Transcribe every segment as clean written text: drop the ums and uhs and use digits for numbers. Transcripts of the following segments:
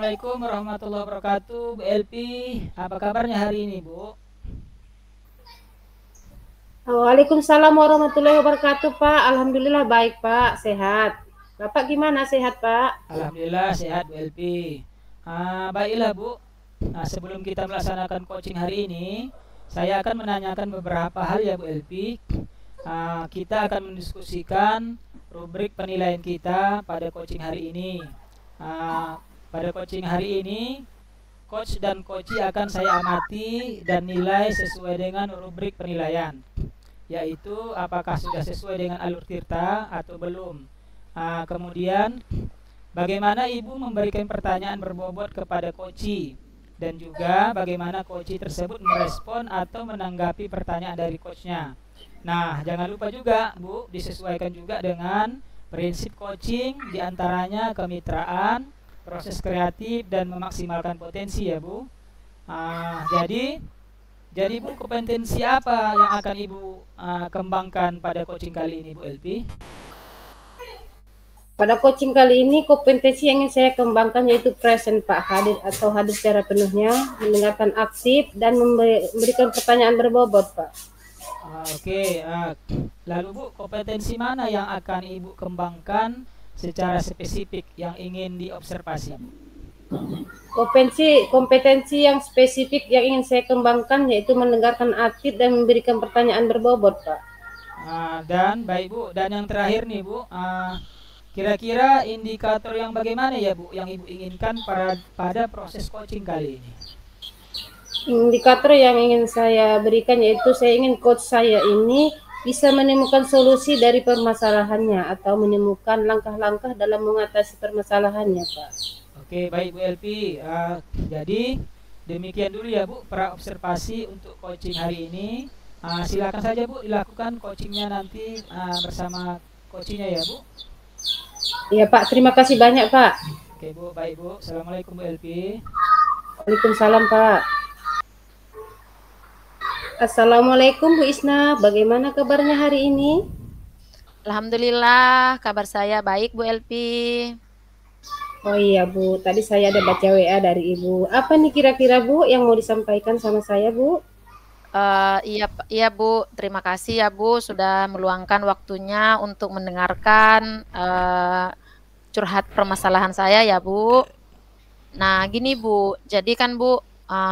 Assalamualaikum warahmatullahi wabarakatuh, Bu Elpi. Apa kabarnya hari ini, Bu? Waalaikumsalam warahmatullahi wabarakatuh, Pak. Alhamdulillah baik, Pak. Sehat. Bapak gimana? Sehat, Pak? Alhamdulillah sehat, Bu Elpi. Baiklah, Bu. Sebelum kita melaksanakan coaching hari ini, saya akan menanyakan beberapa hal ya, Bu Elpi. Kita akan mendiskusikan rubrik penilaian kita pada coaching hari ini. Pada coaching hari ini, coach dan coachee akan saya amati dan nilai sesuai dengan rubrik penilaian, yaitu apakah sudah sesuai dengan alur tirta atau belum. Kemudian bagaimana ibu memberikan pertanyaan berbobot kepada coachee, dan juga bagaimana coachee tersebut merespon atau menanggapi pertanyaan dari coachnya. Nah, jangan lupa juga, Bu, disesuaikan juga dengan prinsip coaching, diantaranya kemitraan, proses kreatif, dan memaksimalkan potensi ya, Bu. Jadi Bu, kompetensi apa yang akan Ibu kembangkan pada coaching kali ini, Bu Elpi? Pada coaching kali ini, kompetensi yang ingin saya kembangkan yaitu present, Pak. Hadir atau hadir secara penuhnya, mendengarkan aktif, dan memberikan pertanyaan berbobot, Pak. Oke, lalu Bu, kompetensi mana yang akan Ibu kembangkan secara spesifik yang ingin diobservasi, Bu? Kompetensi yang spesifik yang ingin saya kembangkan yaitu mendengarkan aktif dan memberikan pertanyaan berbobot, Pak. Dan baik, Bu, dan yang terakhir nih, Bu, kira-kira indikator yang bagaimana ya, Bu, yang Ibu inginkan pada proses coaching kali ini? Indikator yang ingin saya berikan yaitu saya ingin coach saya ini bisa menemukan solusi dari permasalahannya atau menemukan langkah-langkah dalam mengatasi permasalahannya, Pak. Oke, baik Bu Elpi. Jadi demikian dulu ya, Bu, pra observasi untuk coaching hari ini. Silakan saja, Bu, dilakukan coachingnya nanti bersama coachingnya ya, Bu. Iya, Pak. Terima kasih banyak, Pak. Oke, Bu, baik, Bu. Assalamualaikum, Bu Elpi. Waalaikumsalam, Pak. Assalamualaikum, Bu Isna. Bagaimana kabarnya hari ini? Alhamdulillah, kabar saya baik, Bu Elpi. Oh iya, Bu. Tadi saya ada baca WA dari Ibu. Apa nih kira-kira, Bu, yang mau disampaikan sama saya, Bu? Iya, Bu. Terima kasih ya, Bu, sudah meluangkan waktunya untuk mendengarkan curhat permasalahan saya ya, Bu. Nah, gini, Bu. Jadi kan, Bu,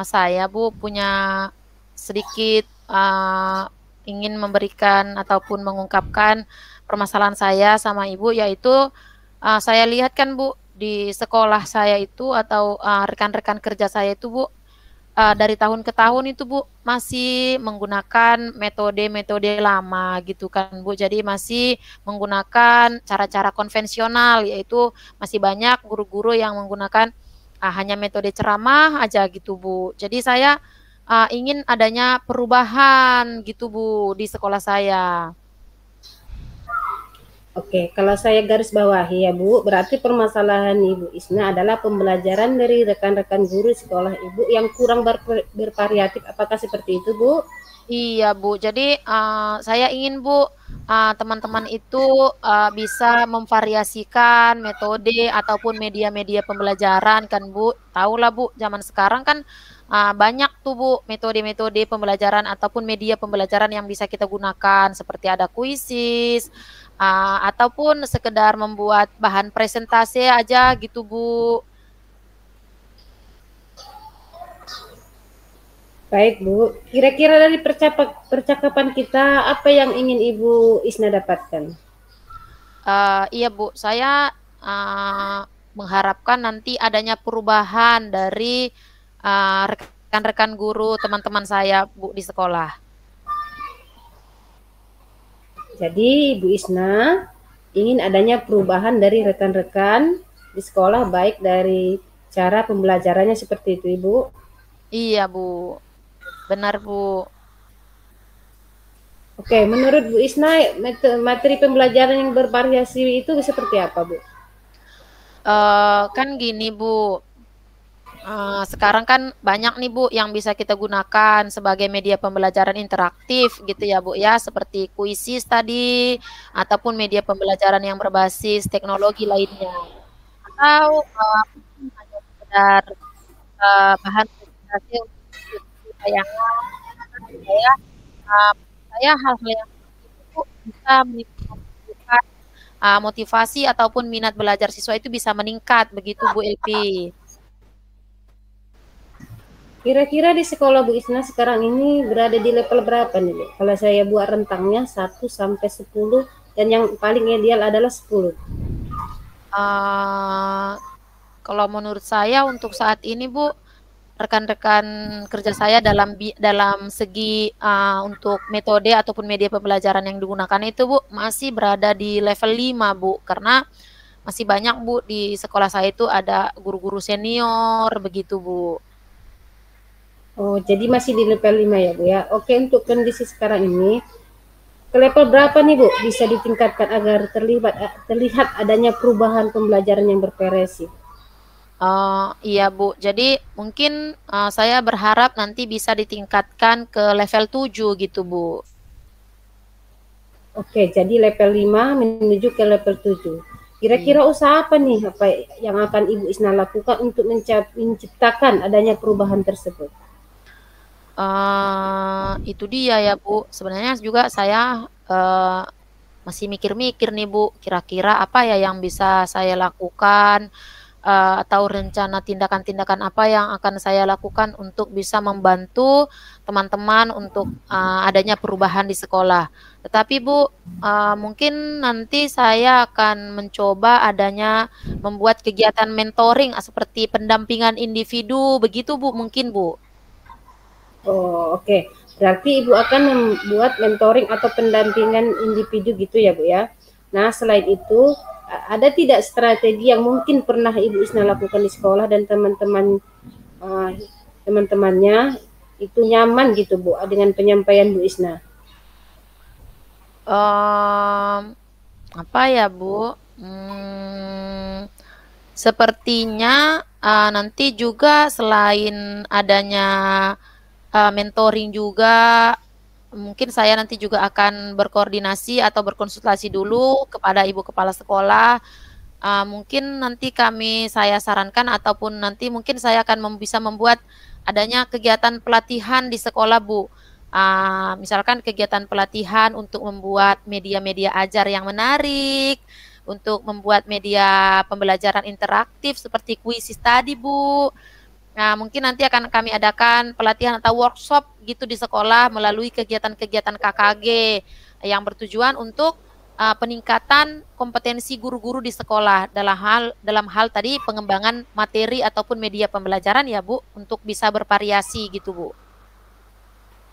saya, Bu, punya sedikit ingin memberikan ataupun mengungkapkan permasalahan saya sama Ibu, yaitu saya lihat kan, Bu, di sekolah saya itu atau rekan-rekan kerja saya itu, Bu, dari tahun ke tahun itu, Bu, masih menggunakan metode-metode lama gitu kan, Bu. Jadi masih menggunakan cara-cara konvensional, yaitu masih banyak guru-guru yang menggunakan hanya metode ceramah aja gitu, Bu. Jadi saya ingin adanya perubahan gitu, Bu, di sekolah saya. Oke, kalau saya garis bawahi ya, Bu, berarti permasalahan Ibu Isna adalah pembelajaran dari rekan-rekan guru sekolah Ibu yang kurang bervariatif. Apakah seperti itu, Bu? Iya, Bu. Jadi saya ingin, Bu, teman-teman itu bisa memvariasikan metode ataupun media-media pembelajaran kan, Bu. Tahulah, Bu, zaman sekarang kan banyak tuh, Bu, metode-metode pembelajaran ataupun media pembelajaran yang bisa kita gunakan seperti ada kuisis ataupun sekedar membuat bahan presentasi aja gitu, Bu. Baik, Bu. Kira-kira dari percakapan kita, apa yang ingin Ibu Isna dapatkan? Iya, Bu, saya mengharapkan nanti adanya perubahan dari rekan-rekan guru, teman-teman saya, Bu, di sekolah. Jadi, Ibu Isna ingin adanya perubahan dari rekan-rekan di sekolah, baik dari cara pembelajarannya seperti itu, Ibu? Iya, Bu. Benar, Bu. Oke, menurut Bu Isna, materi pembelajaran yang bervariasi itu seperti apa, Bu? Kan gini, Bu. Sekarang kan banyak nih, Bu, yang bisa kita gunakan sebagai media pembelajaran interaktif gitu ya, Bu, ya, seperti kuisis tadi ataupun media pembelajaran yang berbasis teknologi lainnya. Atau sekedar bahan presentasi untuk tayangan saya hal-hal yang itu bisa menimbulkan motivasi ataupun minat belajar siswa itu bisa meningkat begitu Bu Elpi. Kira-kira di sekolah Bu Isna sekarang ini berada di level berapa nih Bu? Kalau saya buat rentangnya 1 sampai 10 dan yang paling ideal adalah 10. Kalau menurut saya untuk saat ini Bu, rekan-rekan kerja saya dalam segi untuk metode ataupun media pembelajaran yang digunakan itu Bu masih berada di level 5 Bu, karena masih banyak Bu di sekolah saya itu ada guru-guru senior begitu Bu. Oh, jadi masih di level 5 ya Bu ya. Oke, untuk kondisi sekarang ini ke level berapa nih Bu bisa ditingkatkan agar terlihat adanya perubahan pembelajaran yang bervariasi? Iya Bu, jadi mungkin saya berharap nanti bisa ditingkatkan ke level 7 gitu Bu. Oke, jadi level 5 menuju ke level 7. Kira-kira usaha apa nih yang akan Ibu Isna lakukan untuk menciptakan adanya perubahan tersebut? Itu dia ya Bu, sebenarnya juga saya masih mikir-mikir nih Bu, kira-kira apa ya yang bisa saya lakukan, atau rencana tindakan-tindakan apa yang akan saya lakukan untuk bisa membantu teman-teman untuk adanya perubahan di sekolah. Tetapi Bu, mungkin nanti saya akan mencoba adanya membuat kegiatan mentoring seperti pendampingan individu begitu Bu, mungkin Bu. Oh, oke. Berarti Ibu akan membuat mentoring atau pendampingan individu gitu ya Bu ya. Nah, selain itu ada tidak strategi yang mungkin pernah Ibu Isna lakukan di sekolah dan teman-temannya itu nyaman gitu Bu dengan penyampaian Bu Isna? Apa ya Bu? Sepertinya nanti juga selain adanya mentoring juga, mungkin saya nanti juga akan berkoordinasi atau berkonsultasi dulu kepada Ibu Kepala Sekolah. Mungkin nanti saya sarankan ataupun nanti mungkin saya akan bisa membuat adanya kegiatan pelatihan di sekolah Bu. Misalkan kegiatan pelatihan untuk membuat media-media ajar yang menarik, untuk membuat media pembelajaran interaktif seperti kuis tadi Bu. Nah, mungkin nanti akan kami adakan pelatihan atau workshop gitu di sekolah melalui kegiatan-kegiatan KKG yang bertujuan untuk peningkatan kompetensi guru-guru di sekolah dalam hal tadi pengembangan materi ataupun media pembelajaran ya Bu, untuk bisa bervariasi gitu Bu.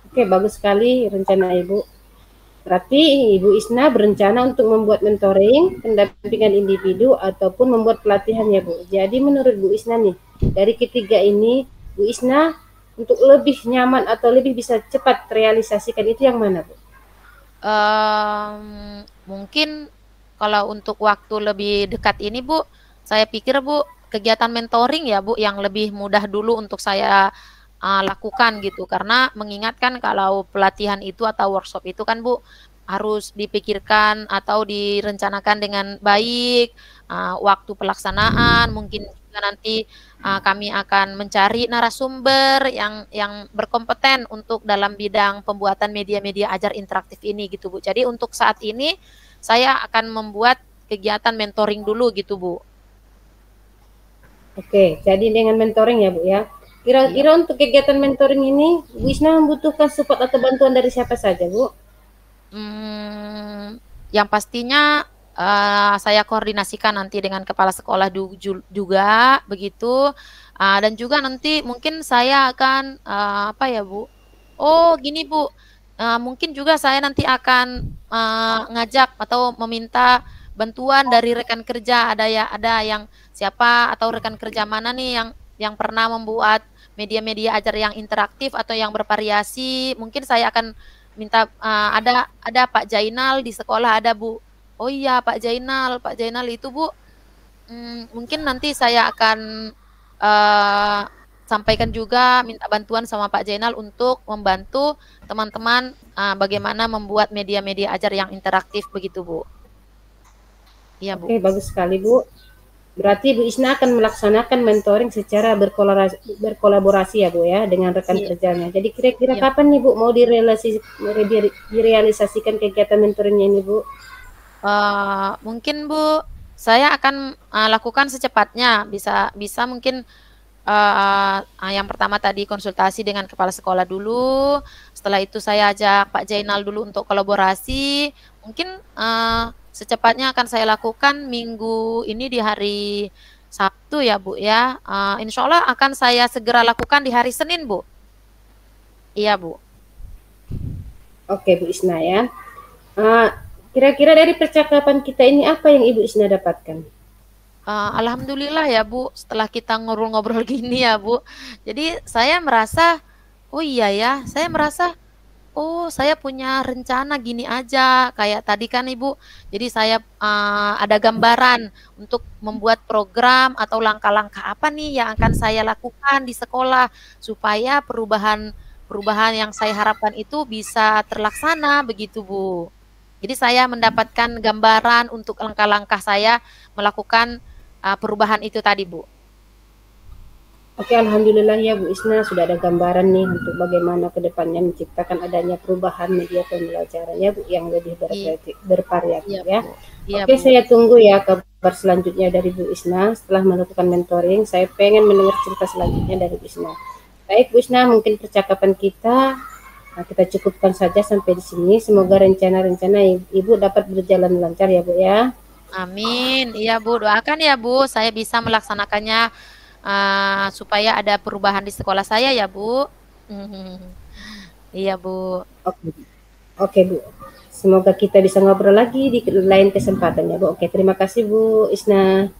Oke, bagus sekali rencana Ibu. Berarti Ibu Isna berencana untuk membuat mentoring, pendampingan individu, ataupun membuat pelatihan ya Bu. Jadi menurut Bu Isna nih, dari ketiga ini, Bu Isna untuk lebih nyaman atau lebih bisa cepat realisasikan itu yang mana Bu? Mungkin kalau untuk waktu lebih dekat ini Bu, saya pikir Bu, kegiatan mentoring ya Bu, yang lebih mudah dulu untuk saya lakukan gitu, karena mengingatkan kalau pelatihan itu atau workshop itu kan Bu harus dipikirkan atau direncanakan dengan baik, waktu pelaksanaan mungkin juga nanti kami akan mencari narasumber yang berkompeten untuk dalam bidang pembuatan media-media ajar interaktif ini gitu Bu. Jadi untuk saat ini saya akan membuat kegiatan mentoring dulu gitu Bu. Oke, jadi dengan mentoring ya Bu ya. Kira-kira untuk kegiatan mentoring ini, Bu Isna membutuhkan support atau bantuan dari siapa saja, Bu? Yang pastinya saya koordinasikan nanti dengan kepala sekolah juga begitu, dan juga nanti mungkin saya akan apa ya Bu? Oh gini Bu, mungkin juga saya nanti akan ngajak atau meminta bantuan dari rekan kerja, ada yang siapa atau rekan kerja mana nih yang pernah membuat media-media ajar yang interaktif atau yang bervariasi. Mungkin saya akan minta ada Pak Jainal di sekolah ada Bu. Oh iya Pak Jainal itu Bu. Mungkin nanti saya akan sampaikan juga minta bantuan sama Pak Jainal untuk membantu teman-teman bagaimana membuat media-media ajar yang interaktif begitu Bu. Iya Bu. Oke, bagus sekali Bu. Berarti Bu Isna akan melaksanakan mentoring secara berkolaborasi ya Bu ya dengan rekan Iya, kerjanya. Jadi kira-kira iya. kapan nih Bu mau direalisasikan kegiatan mentoringnya ini Bu? Mungkin Bu, saya akan lakukan secepatnya. Bisa bisa mungkin yang pertama tadi konsultasi dengan kepala sekolah dulu. Setelah itu saya ajak Pak Jainal dulu untuk kolaborasi. Mungkin secepatnya akan saya lakukan minggu ini di hari Sabtu ya Bu ya. Insya Allah akan saya segera lakukan di hari Senin Bu. Iya Bu. Oke Bu Isna ya. Uh, Kira-kira dari percakapan kita ini apa yang Ibu Isna dapatkan? Alhamdulillah ya Bu, setelah kita ngobrol-ngobrol gini ya Bu, jadi saya merasa, oh iya ya, saya merasa, oh saya punya rencana gini aja, kayak tadi kan Ibu, jadi saya ada gambaran untuk membuat program atau langkah-langkah apa nih yang akan saya lakukan di sekolah, supaya perubahan yang saya harapkan itu bisa terlaksana begitu Bu. Jadi saya mendapatkan gambaran untuk langkah-langkah saya melakukan perubahan itu tadi, Bu. Oke, alhamdulillah ya Bu Isna sudah ada gambaran nih untuk bagaimana kedepannya menciptakan adanya perubahan media pembelajaran ya Bu yang lebih Iya, bervariatif iya, ya. Bu. Iya, Oke, Bu. saya tunggu ya kabar selanjutnya dari Bu Isna setelah melakukan mentoring. Saya pengen mendengar cerita selanjutnya dari Bu Isna. Baik Bu Isna, mungkin percakapan kita cukupkan saja sampai di sini. Semoga rencana-rencana Ibu dapat berjalan lancar ya Bu ya. Amin. Iya, Bu. Doakan ya, Bu, saya bisa melaksanakannya supaya ada perubahan di sekolah saya ya, Bu. Iya, Bu. Oke, oke Bu. Semoga kita bisa ngobrol lagi di lain kesempatan ya Bu. Oke, terima kasih Bu Isna.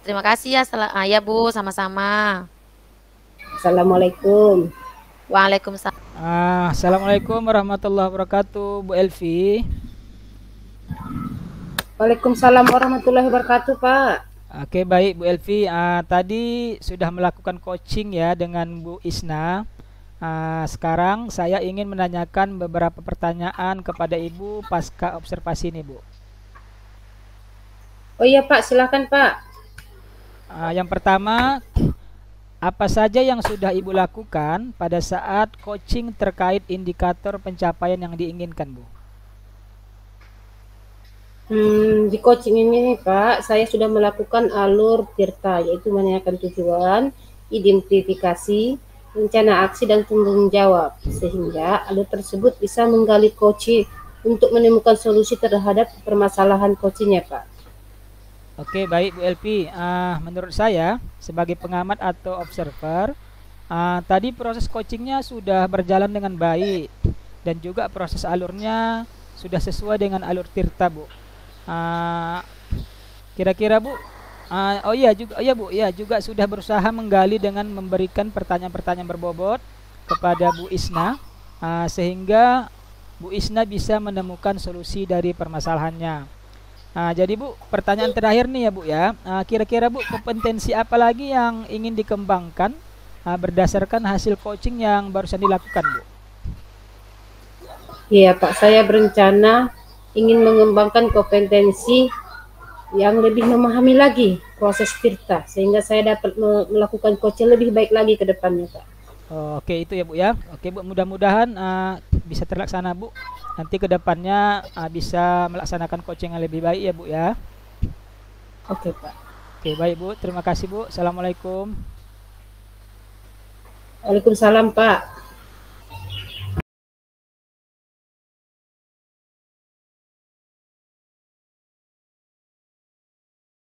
Terima kasih ya, ya Bu, sama-sama. Assalamualaikum. Waalaikumsalam. Assalamualaikum warahmatullahi wabarakatuh, Bu Elvi. Waalaikumsalam warahmatullahi wabarakatuh Pak. Oke, baik Bu Elvi. Tadi sudah melakukan coaching ya dengan Bu Isna. Sekarang saya ingin menanyakan beberapa pertanyaan kepada Ibu pasca observasi ini, Bu. Oh iya Pak, silakan Pak. Yang pertama, apa saja yang sudah Ibu lakukan pada saat coaching terkait indikator pencapaian yang diinginkan, Bu? Di coaching ini Pak, saya sudah melakukan alur Tirta, yaitu menanyakan tujuan, identifikasi, rencana aksi, dan tanggung jawab, sehingga alur tersebut bisa menggali coaching untuk menemukan solusi terhadap permasalahan coachingnya Pak. Oke, baik Bu Elvi. Menurut saya sebagai pengamat atau observer, tadi proses coachingnya sudah berjalan dengan baik dan juga proses alurnya sudah sesuai dengan alur Tirta, Bu. Kira-kira Bu, oh iya Bu, ya juga sudah berusaha menggali dengan memberikan pertanyaan-pertanyaan berbobot kepada Bu Isna, sehingga Bu Isna bisa menemukan solusi dari permasalahannya. Jadi Bu, pertanyaan terakhir nih ya Bu ya, kira-kira Bu kompetensi apa lagi yang ingin dikembangkan berdasarkan hasil coaching yang barusan dilakukan, Bu? Iya Pak, saya berencana ingin mengembangkan kompetensi yang lebih memahami lagi proses Tirta, sehingga saya dapat melakukan coaching lebih baik lagi ke depannya Pak. Oke, itu ya Bu ya. Oke Bu, mudah-mudahan bisa terlaksana Bu. Nanti ke depannya bisa melaksanakan coaching yang lebih baik ya Bu ya. Oke Pak. Oke, baik Bu. Terima kasih Bu. Assalamualaikum. Waalaikumsalam Pak.